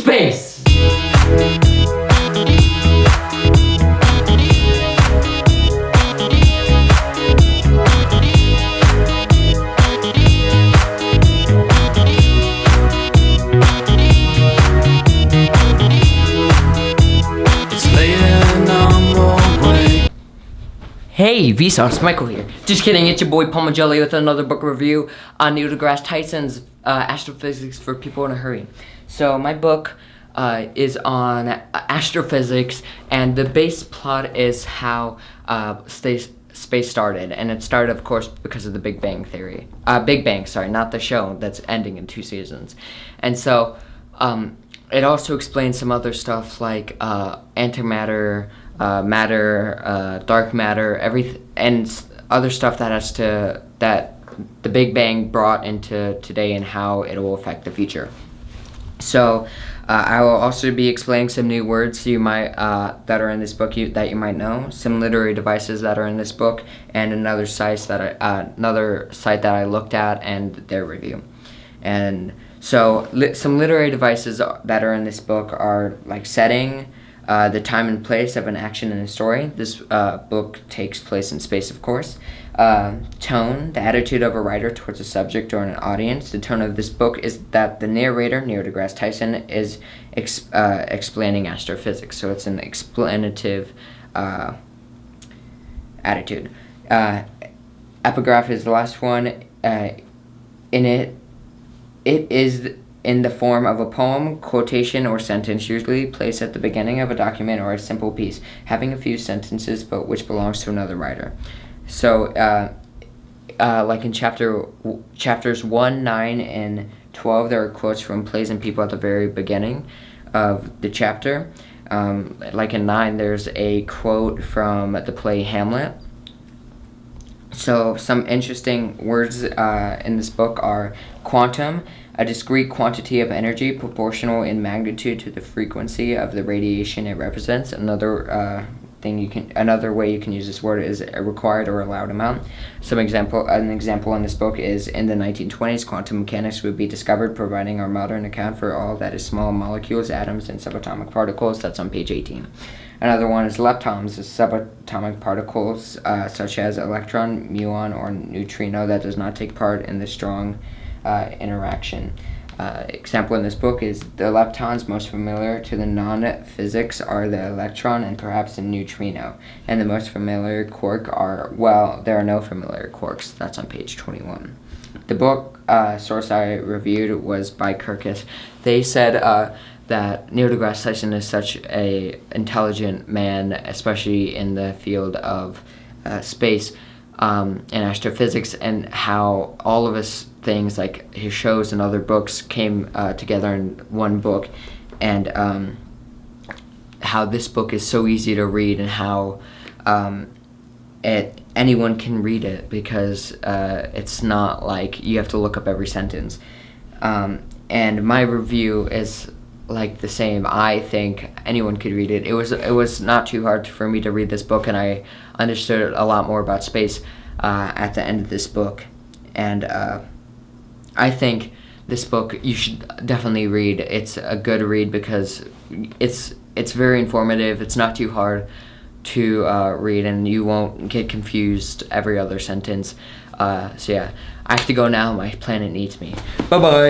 space! Hey, Vsauce, Michael here. Just kidding, it's your boy Jelly with another book review on DeGrass Tyson's Astrophysics for People in a Hurry. So my book is on astrophysics, and the base plot is how space started. And it started, of course, because of the Big Bang Theory. Big Bang, sorry, not the show that's ending in 2 seasons. And so it also explains some other stuff like antimatter, matter, dark matter, everything, and other stuff that the Big Bang brought into today and how it will affect the future. So I will also be explaining some new words you might that are in this book that you might know, some literary devices that are in this book, and another site that I looked at and their review. And so some literary devices that are in this book are like setting, the time and place of an action in a story. This book takes place in space, of course. Tone, the attitude of a writer towards a subject or an audience. The tone of this book is that the narrator, Neil deGrasse Tyson, is explaining astrophysics. So it's an explanative attitude. Epigraph is the last one. It is in the form of a poem, quotation, or sentence, usually placed at the beginning of a document or a simple piece, having a few sentences but which belongs to another writer. So, like in chapters 1, 9, and 12, there are quotes from plays and people at the very beginning of the chapter. Like in 9, there's a quote from the play Hamlet. So some interesting words in this book are quantum, a discrete quantity of energy proportional in magnitude to the frequency of the radiation it represents. Another way you can use this word is a required or allowed amount. An example in this book is in the 1920s, quantum mechanics would be discovered, providing our modern account for all that is small molecules, atoms, and subatomic particles. That's on page 18. Another one is leptons, subatomic particles such as electron, muon, or neutrino that does not take part in the strong interaction. Example in this book is the leptons most familiar to the non-physics are the electron and perhaps the neutrino. And the most familiar quark there are no familiar quarks. That's on page 21. The book source I reviewed was by Kirkus. They said that Neil deGrasse Tyson is such a intelligent man, especially in the field of space and astrophysics, and how all of his things, like his shows and other books, came together in one book, and how this book is so easy to read, and how anyone can read it because it's not like you have to look up every sentence. And my review is like the same. I think anyone could read it. It was not too hard for me to read this book, and I understood a lot more about space at the end of this book. And I think this book you should definitely read. It's a good read because it's very informative. It's not too hard to read, and you won't get confused every other sentence. So yeah, I have to go now. My planet needs me. Bye bye.